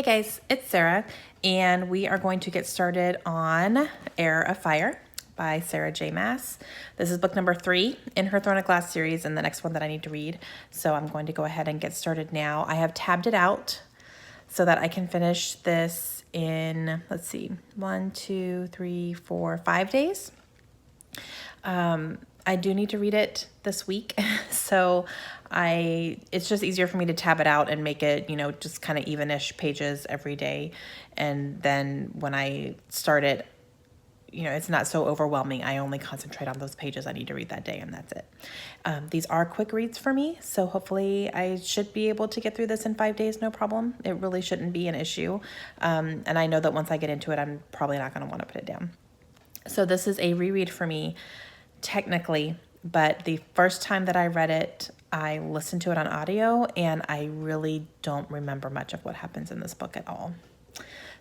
Hey guys, it's Sarah, and we are going to get started on Heir of Fire by Sarah J. Maas. This is book number 3 in her Throne of Glass series and the next one that I need to read. So I'm going to go ahead and get started now. I have tabbed it out so that I can finish this in, let's see, 1, 2, 3, 4, 5 days. I do need to read it this week, so it's just easier for me to tab it out and make it, just kind of evenish pages every day. And then when I start it, it's not so overwhelming. I only concentrate on those pages I need to read that day, and that's it. These are quick reads for me, so hopefully I should be able to get through this in 5 days, no problem. It really shouldn't be an issue. And I know that once I get into it, I'm probably not going to want to put it down. So this is a reread for me, technically, but the first time that I read it, I listened to it on audio, and I really don't remember much of what happens in this book at all.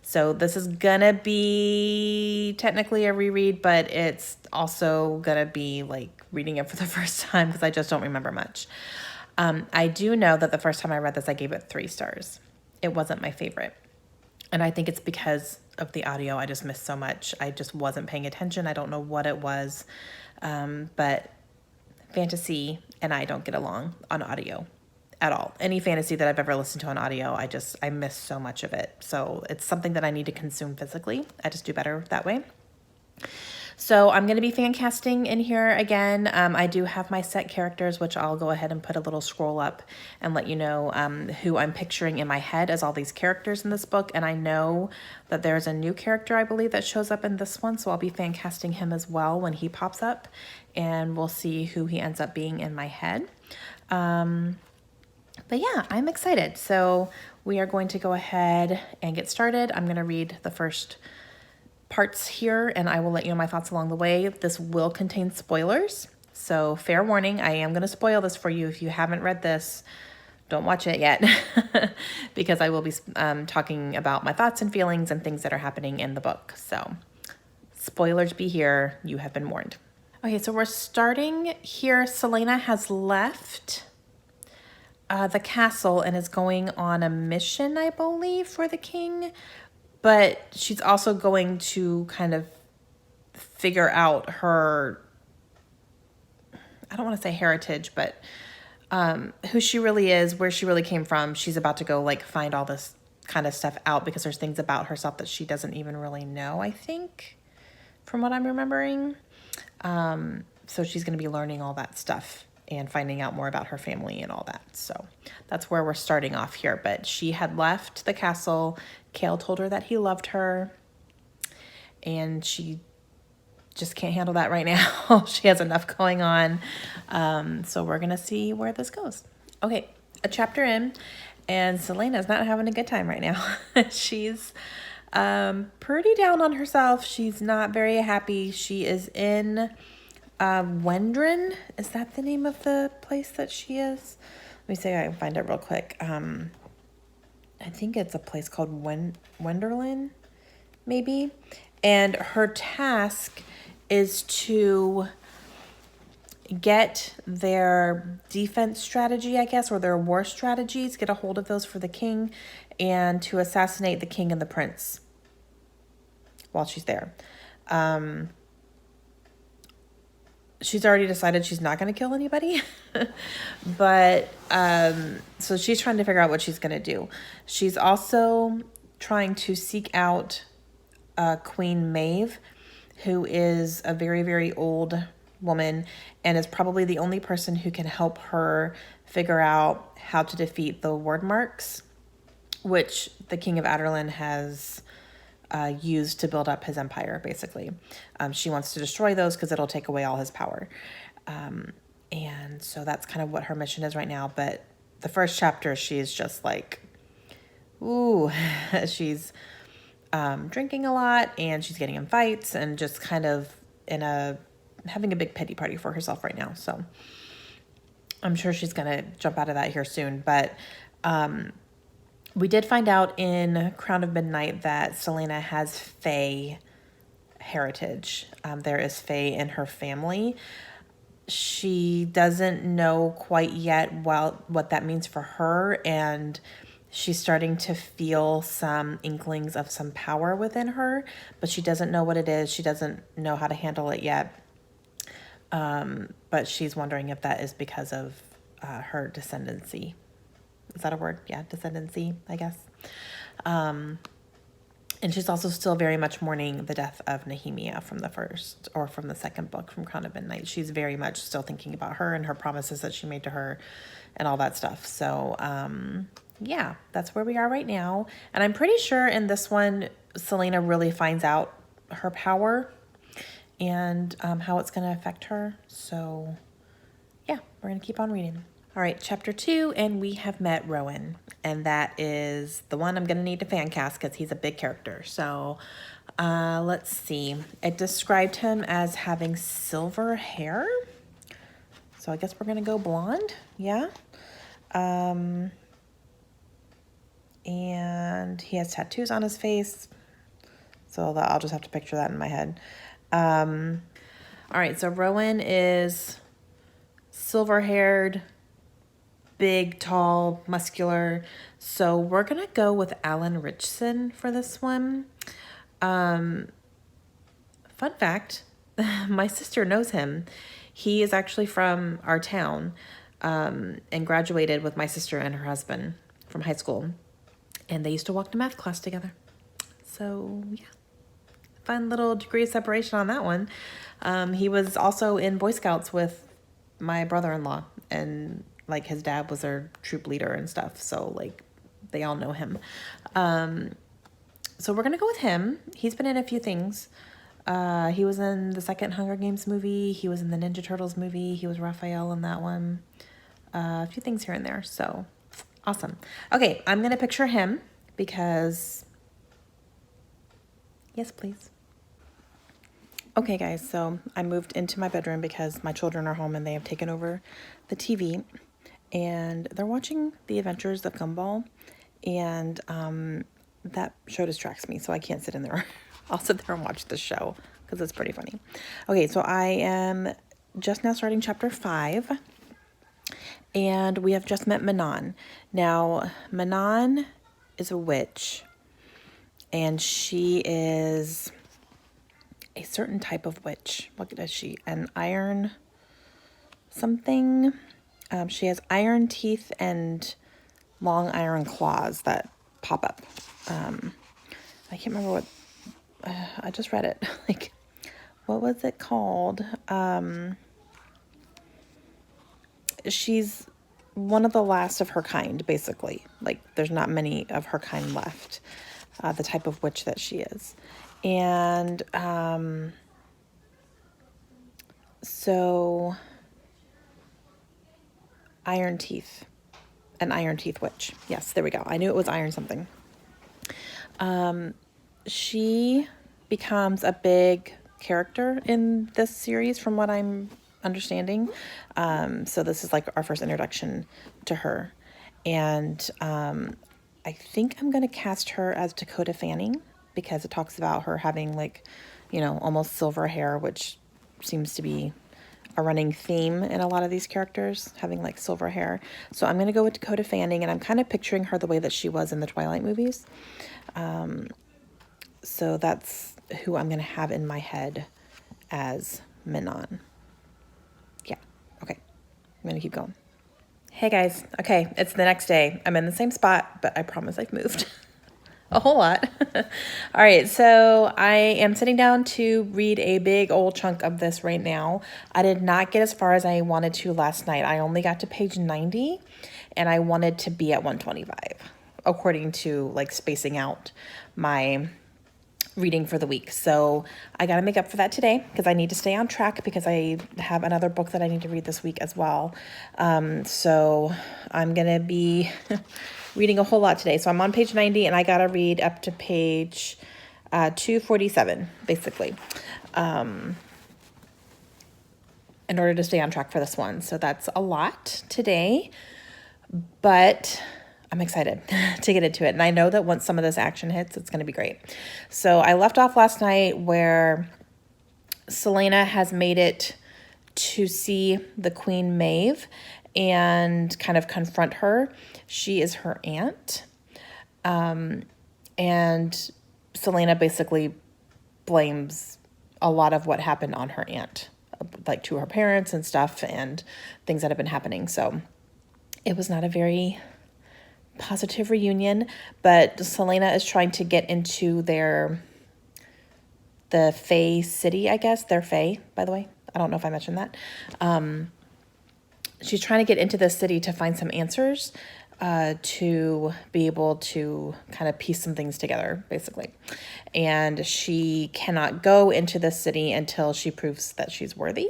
So this is gonna be technically a reread, but it's also gonna be like reading it for the first time because I just don't remember much. I do know that the first time I read this, I gave it 3 stars. It wasn't my favorite. And I think it's because of the audio. I just missed so much. I just wasn't paying attention. I don't know what it was. But fantasy and I don't get along on audio at all. Any fantasy that I've ever listened to on audio, I miss so much of it. So it's something that I need to consume physically. I just do better that way. So I'm going to be fan casting in here again. I do have my set characters, which I'll go ahead and put a little scroll up and let you know who I'm picturing in my head as all these characters in this book. And I know that there's a new character, I believe, that shows up in this one. So I'll be fan casting him as well when he pops up. And we'll see who he ends up being in my head. But yeah, I'm excited. So we are going to go ahead and get started. I'm going to read the first parts here, and I will let you know my thoughts along the way. This will contain spoilers, so fair warning, I am going to spoil this for you. If you haven't read this, don't watch it yet, because I will be talking about my thoughts and feelings and things that are happening in the book. So spoilers be here, you have been warned. Okay, so we're starting here. Selena has left the castle and is going on a mission, I believe, for the king. But she's also going to kind of figure out her, I don't want to say heritage, but who she really is, where she really came from. She's about to go find all this kind of stuff out because there's things about herself that she doesn't even really know, I think, from what I'm remembering. So she's going to be learning all that stuff and finding out more about her family and all that. So that's where we're starting off here. But she had left the castle. Kale told her that he loved her, and she just can't handle that right now. She has enough going on. So we're going to see where this goes. Okay, a chapter in, and Selena's not having a good time right now. She's pretty down on herself. She's not very happy. She is in Wendrin. Is that the name of the place that she is? Let me see if I can find it real quick. I think it's a place called Wenderlin, maybe. And her task is to get their defense strategy, I guess, or their war strategies, get a hold of those for the king, and to assassinate the king and the prince while she's there. She's already decided she's not going to kill anybody. But so she's trying to figure out what she's going to do. She's also trying to seek out Queen Maeve, who is a very, very old woman and is probably the only person who can help her figure out how to defeat the word marks, which the King of Adarlan has used to build up his empire, basically. She wants to destroy those because it'll take away all his power. And so that's kind of what her mission is right now. But the first chapter, she's just like, ooh, she's drinking a lot, and she's getting in fights and just kind of having a big pity party for herself right now. So I'm sure she's going to jump out of that here soon. But we did find out in Crown of Midnight that Selena has Fae heritage. There is Fae in her family. She doesn't know quite yet what that means for her, and she's starting to feel some inklings of some power within her, but she doesn't know what it is. She doesn't know how to handle it yet. But she's wondering if that is because of her descendancy. Is that a word? Yeah, descendancy, I guess. And she's also still very much mourning the death of Nehemia from the first or from the second book, from Crown of Midnight. She's very much still thinking about her and her promises that she made to her and all that stuff. So, yeah, that's where we are right now. And I'm pretty sure in this one, Selena really finds out her power and how it's going to affect her. So, yeah, we're going to keep on reading. All right, chapter 2, and we have met Rowan, and that is the one I'm going to need to fan cast because he's a big character. So let's see. It described him as having silver hair. So I guess we're going to go blonde. Yeah. And he has tattoos on his face. So I'll just have to picture that in my head. All right, so Rowan is silver-haired, big, tall, muscular. So we're going to go with Alan Richson for this one. Fun fact, my sister knows him. He is actually from our town and graduated with my sister and her husband from high school. And they used to walk to math class together. So, yeah. Fun little degree of separation on that one. He was also in Boy Scouts with my brother-in-law, and like his dad was their troop leader and stuff. So like they all know him. So we're going to go with him. He's been in a few things. He was in the second Hunger Games movie. He was in the Ninja Turtles movie. He was Raphael in that one. A few things here and there. So awesome. Okay, I'm going to picture him because... Yes, please. Okay, guys, so I moved into my bedroom because my children are home and they have taken over the TV. And they're watching The Adventures of Gumball. And that show distracts me, so I can't sit in there. I'll sit there and watch the show because it's pretty funny. Okay, so I am just now starting chapter 5. And we have just met Manon. Now, Manon is a witch. And she is a certain type of witch. What is she? An iron something. She has iron teeth and long iron claws that pop up. I can't remember what, I just read it. Like, what was it called? She's one of the last of her kind, basically. Like, there's not many of her kind left. The type of witch that she is. And so iron teeth, an iron teeth witch. Yes, there we go. I knew it was iron something. She becomes a big character in this series from what I'm understanding. So this is like our first introduction to her. And I think I'm going to cast her as Dakota Fanning because it talks about her having like, you know, almost silver hair, which seems to be a running theme in a lot of these characters, having like silver hair. So I'm going to go with Dakota Fanning, and I'm kind of picturing her the way that she was in the Twilight movies. So that's who I'm going to have in my head as Manon. Yeah. Okay. I'm going to keep going. Hey guys. Okay. It's the next day. I'm in the same spot, but I promise I've moved a whole lot. All right. So I am sitting down to read a big old chunk of this right now. I did not get as far as I wanted to last night. I only got to page 90 and I wanted to be at 125 according to like spacing out my reading for the week. So I got to make up for that today because I need to stay on track because I have another book that I need to read this week as well. So I'm going to be reading a whole lot today. So I'm on page 90 and I got to read up to page 247, basically, in order to stay on track for this one. So that's a lot today, but I'm excited to get into it. And I know that once some of this action hits, it's going to be great. So I left off last night where Selena has made it to see the Queen Maeve and kind of confront her. She is her aunt. And Selena basically blames a lot of what happened on her aunt, like to her parents and stuff and things that have been happening. So it was not a very positive reunion, but Selena is trying to get into the Fae city, I guess. They're Fae, by the way. I don't know if I mentioned that. She's trying to get into this city to find some answers, to be able to kind of piece some things together, basically. And she cannot go into this city until she proves that she's worthy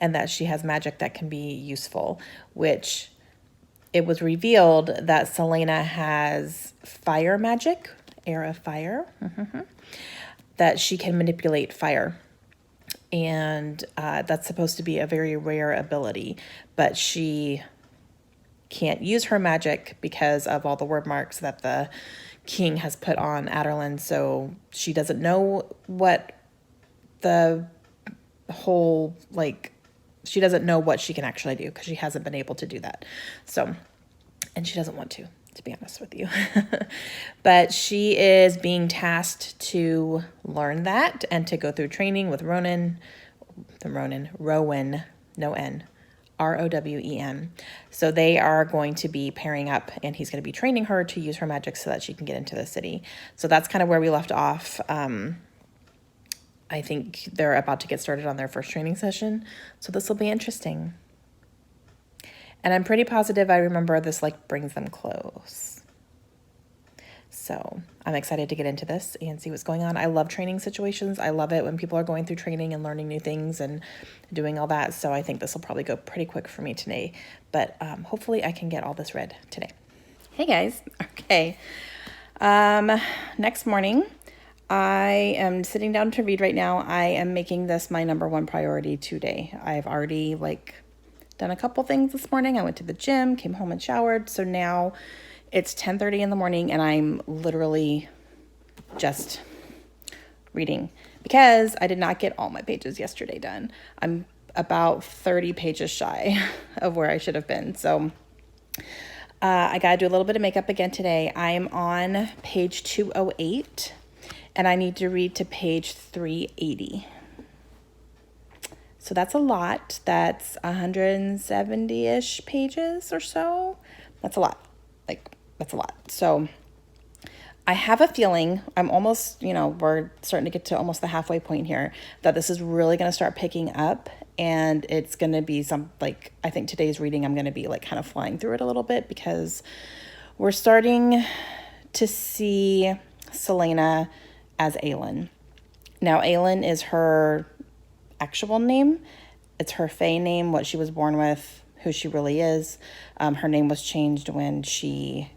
and that she has magic that can be useful, which it was revealed that Selena has fire magic, Heir of Fire, that she can manipulate fire. And that's supposed to be a very rare ability, but she can't use her magic because of all the word marks that the king has put on Aderlin. So she doesn't know what the whole, like, she doesn't know what she can actually do because she hasn't been able to do that. So, and she doesn't want to be honest with you. But she is being tasked to learn that and to go through training with Rowan, no N, Rowen. So they are going to be pairing up, and he's going to be training her to use her magic so that she can get into the city. So that's kind of where we left off. I think they're about to get started on their first training session. So this will be interesting. And I'm pretty positive I remember this like brings them close. So I'm excited to get into this and see what's going on. I love training situations. I love it when people are going through training and learning new things and doing all that. So I think this will probably go pretty quick for me today. But hopefully I can get all this read today. Hey guys. Okay. Next morning, I am sitting down to read right now. I am making this my number one priority today. I've already done a couple things this morning. I went to the gym, came home and showered. So now it's 10:30 in the morning and I'm literally just reading because I did not get all my pages yesterday done. I'm about 30 pages shy of where I should have been. So I got to do a little bit of makeup again today. I'm on page 208 and I need to read to page 380. So that's a lot. That's 170-ish pages or so. That's a lot. That's a lot. So I have a feeling I'm almost, we're starting to get to almost the halfway point here, that this is really going to start picking up, and it's going to be I think today's reading, I'm going to be kind of flying through it a little bit because we're starting to see Selena as Aelin. Now, Aelin is her actual name. It's her Fae name, what she was born with, who she really is. Her name was changed when she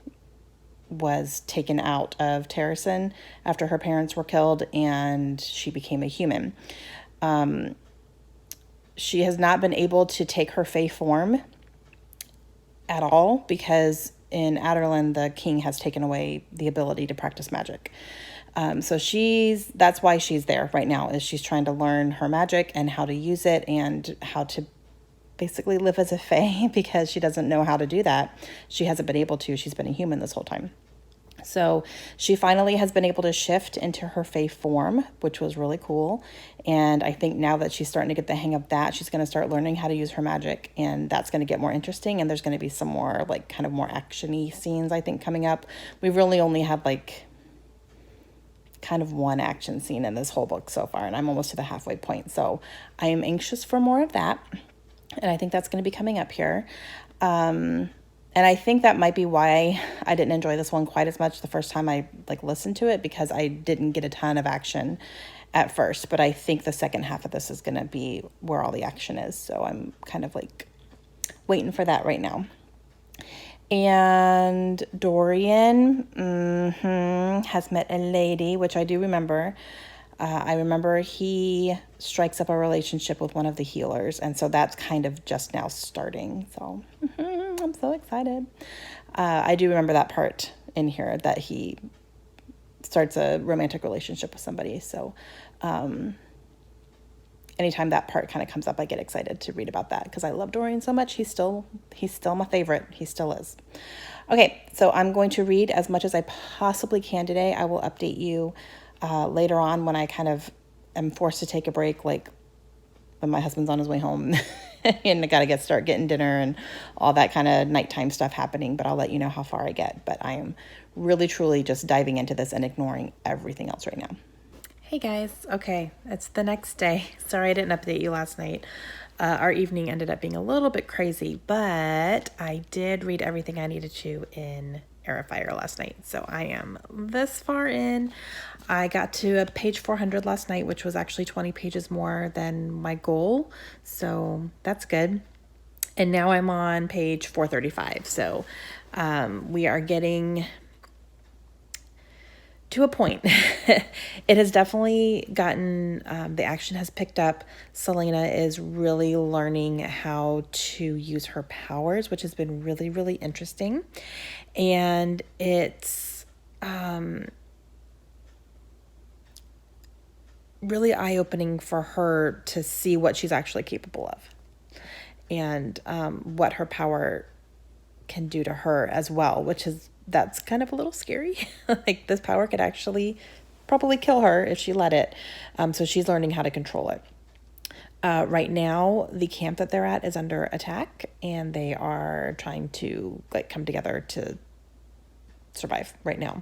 was taken out of Terrasen after her parents were killed and she became a human. She has not been able to take her Fae form at all because in Aderlin, the king has taken away the ability to practice magic. So that's why she's there right now, is she's trying to learn her magic and how to use it and how to basically live as a Fae because she doesn't know how to do that. She hasn't been able to. She's been a human this whole time. So she finally has been able to shift into her Fae form, which was really cool. And I think now that she's starting to get the hang of that, she's going to start learning how to use her magic, and that's going to get more interesting. And there's going to be some more kind of more action-y scenes, I think, coming up. We really only have kind of one action scene in this whole book so far, and I'm almost to the halfway point. So I am anxious for more of that. And I think that's going to be coming up here. And I think that might be why I didn't enjoy this one quite as much the first time I listened to it, because I didn't get a ton of action at first. But I think the second half of this is going to be where all the action is. So I'm kind of waiting for that right now. And Dorian has met a lady, which I do remember. I remember he strikes up a relationship with one of the healers, and so that's kind of just now starting. So I'm so excited. I do remember that part in here, that he starts a romantic relationship with somebody. So, and anytime that part kind of comes up, I get excited to read about that because I love Dorian so much. He's still my favorite. He still is. Okay, so I'm going to read as much as I possibly can today. I will update you later on when I kind of am forced to take a break, like when my husband's on his way home and I got to start getting dinner and all that kind of nighttime stuff happening. But I'll let you know how far I get. But I am really, truly just diving into this and ignoring everything else right now. Hey guys, okay, it's the next day. Sorry I didn't update you last night. Our evening ended up being a little bit crazy, but I did read everything I needed to in Heir last night. So I am this far in. I got to page 400 last night, which was actually 20 pages more than my goal. So that's good. And now I'm on page 435. So we are getting to a point. It has definitely gotten, the action has picked up. Selena is really learning how to use her powers, which has been really, really interesting. And it's really eye-opening for her to see what she's actually capable of and what her power can do to her as well, that's kind of a little scary. Like this power could actually probably kill her if she let it. So she's learning how to control it. Right now, the camp that they're at is under attack, and they are trying to come together to survive right now.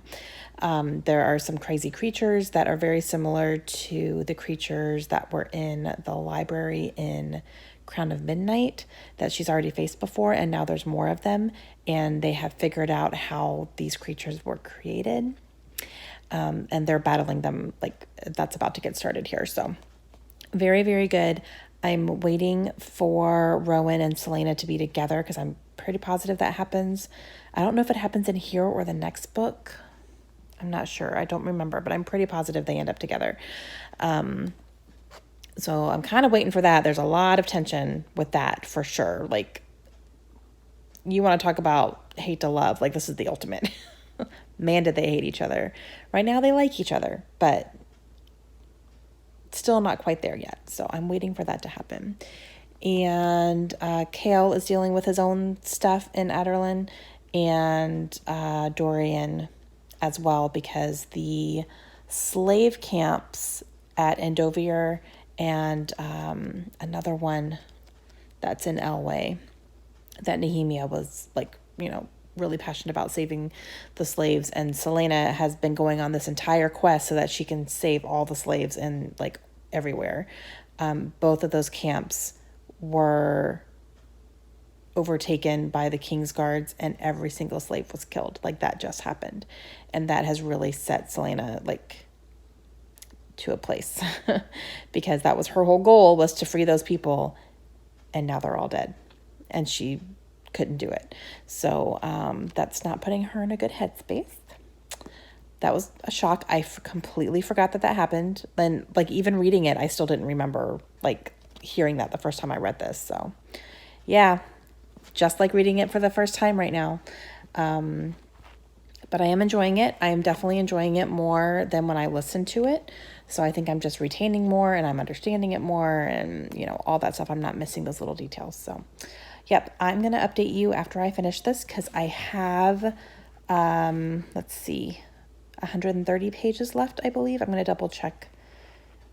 There are some crazy creatures that are very similar to the creatures that were in the library in Crown of Midnight that she's already faced before, and now there's more of them, and they have figured out how these creatures were created, and they're battling them. That's about to get started here. So very, very good. I'm waiting for Rowan and Selena to be together because I'm pretty positive that happens. I don't know if it happens in here or the next book. I'm not sure. I don't remember, but I'm pretty positive they end up together. So I'm kind of waiting for that. There's a lot of tension with that for sure. You want to talk about hate to love. This is the ultimate. Man, did they hate each other. Right now they like each other, but still not quite there yet. So I'm waiting for that to happen. And Kale is dealing with his own stuff in Adderlin, and Dorian as well, because the slave camps at Endovier and another one that's in Elway that Nehemia was really passionate about saving the slaves, and Selena has been going on this entire quest so that she can save all the slaves in everywhere. Both of those camps were overtaken by the King's Guards, and every single slave was killed. That just happened, and that has really set Selena to a place because that was her whole goal, was to free those people, and now they're all dead, and she couldn't do it. So that's not putting her in a good headspace. That was a shock. I completely forgot that happened. And even reading it, I still didn't remember hearing that the first time I read this. So yeah, just like reading it for the first time right now. But I am enjoying it. I am definitely enjoying it more than when I listened to it. So I think I'm just retaining more, and I'm understanding it more, and all that stuff. I'm not missing those little details. So yep, I'm going to update you after I finish this, because I have, let's see, 130 pages left, I believe. I'm going to double check.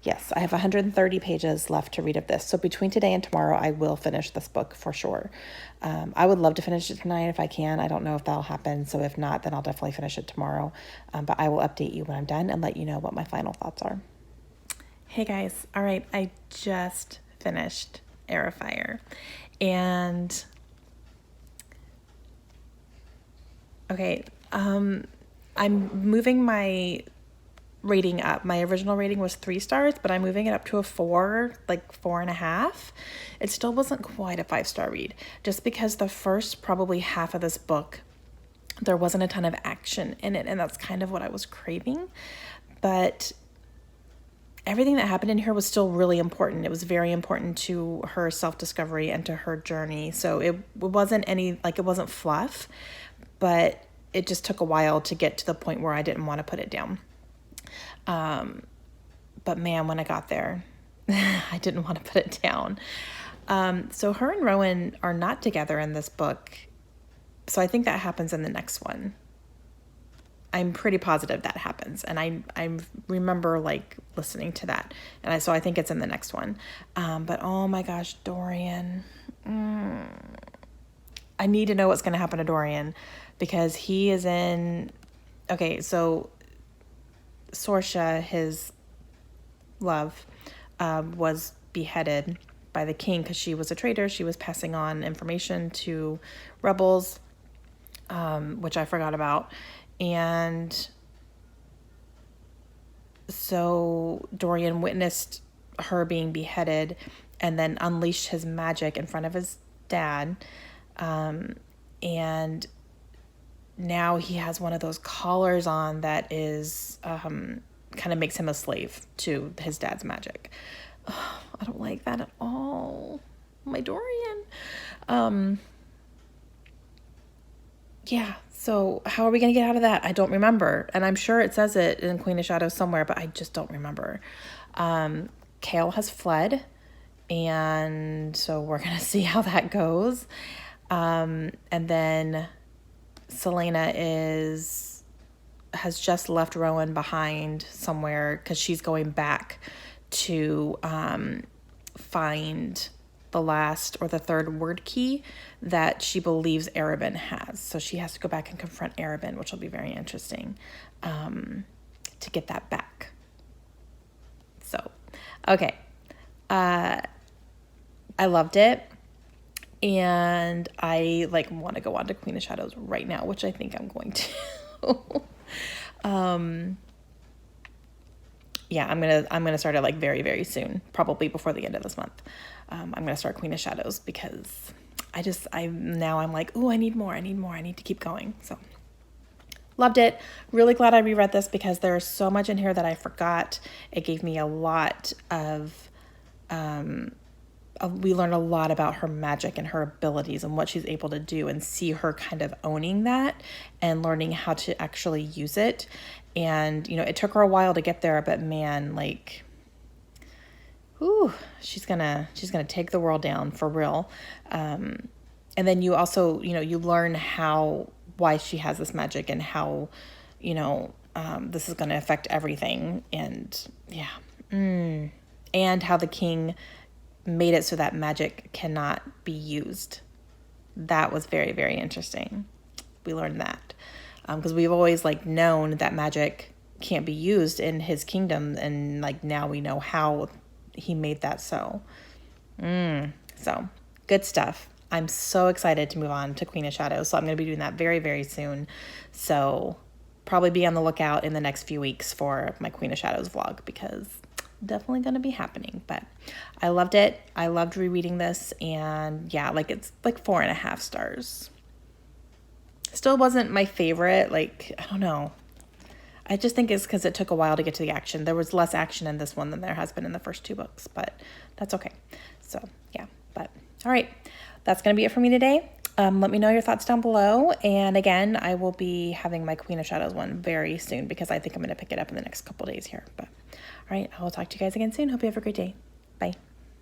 Yes, I have 130 pages left to read of this. So between today and tomorrow, I will finish this book for sure. I would love to finish it tonight if I can. I don't know if that'll happen. So if not, then I'll definitely finish it tomorrow. But I will update you when I'm done and let you know what my final thoughts are. Hey guys. All right. I just finished Heir. And okay, I'm moving my rating up. My original rating was 3 stars, but I'm moving it up to a 4, 4.5. It still wasn't quite a 5-star read, just because the first probably half of this book, there wasn't a ton of action in it, and that's kind of what I was craving. But everything that happened in here was still really important. It was very important to her self-discovery and to her journey. So it wasn't it wasn't fluff, but it just took a while to get to the point where I didn't want to put it down. But man, when I got there, I didn't want to put it down. So her and Rowan are not together in this book. So I think that happens in the next one. I'm pretty positive that happens. And I remember like listening to that. And so I think it's in the next one. But oh my gosh, Dorian. I need to know what's going to happen to Dorian because he is in... Okay, so Sorsha, his love, was beheaded by the king because she was a traitor. She was passing on information to rebels, which I forgot about. And so Dorian witnessed her being beheaded and then unleashed his magic in front of his dad. And now he has one of those collars on that is kind of makes him a slave to his dad's magic. Oh, I don't like that at all. My Dorian. Yeah, so how are we going to get out of that? I don't remember. And I'm sure it says it in Queen of Shadows somewhere, but I just don't remember. Kale has fled, and so we're going to see how that goes. And then Selena has just left Rowan behind somewhere because she's going back to find the last or the third word key that she believes Arabin has. So she has to go back and confront Arabin, which will be very interesting to get that back. So, okay. I loved it. And I want to go on to Queen of Shadows right now, which I think I'm going to. Yeah, I'm gonna start it very, very soon, probably before the end of this month. I'm gonna start Queen of Shadows because I'm like, ooh, I need more. I need to keep going. So loved it. Really glad I reread this because there's so much in here that I forgot. It gave me a lot of we learned a lot about her magic and her abilities and what she's able to do, and see her kind of owning that and learning how to actually use it. And, it took her a while to get there, but man, she's gonna take the world down for real. And then you also, you learn why she has this magic and how, this is going to affect everything. And yeah. And how the king made it so that magic cannot be used. That was very, very interesting. We learned that. Because we've always known that magic can't be used in his kingdom. And now we know how he made that so. So good stuff. I'm so excited to move on to Queen of Shadows. So I'm going to be doing that very, very soon. So probably be on the lookout in the next few weeks for my Queen of Shadows vlog because definitely going to be happening. But I loved it. I loved rereading this. And yeah, it's 4.5 stars. Still wasn't my favorite. I don't know. I just think it's because it took a while to get to the action. There was less action in this one than there has been in the first 2 books, but that's okay. So yeah, but all right. That's going to be it for me today. Let me know your thoughts down below. And again, I will be having my Queen of Shadows one very soon because I think I'm going to pick it up in the next couple days here. But all right, I will talk to you guys again soon. Hope you have a great day. Bye.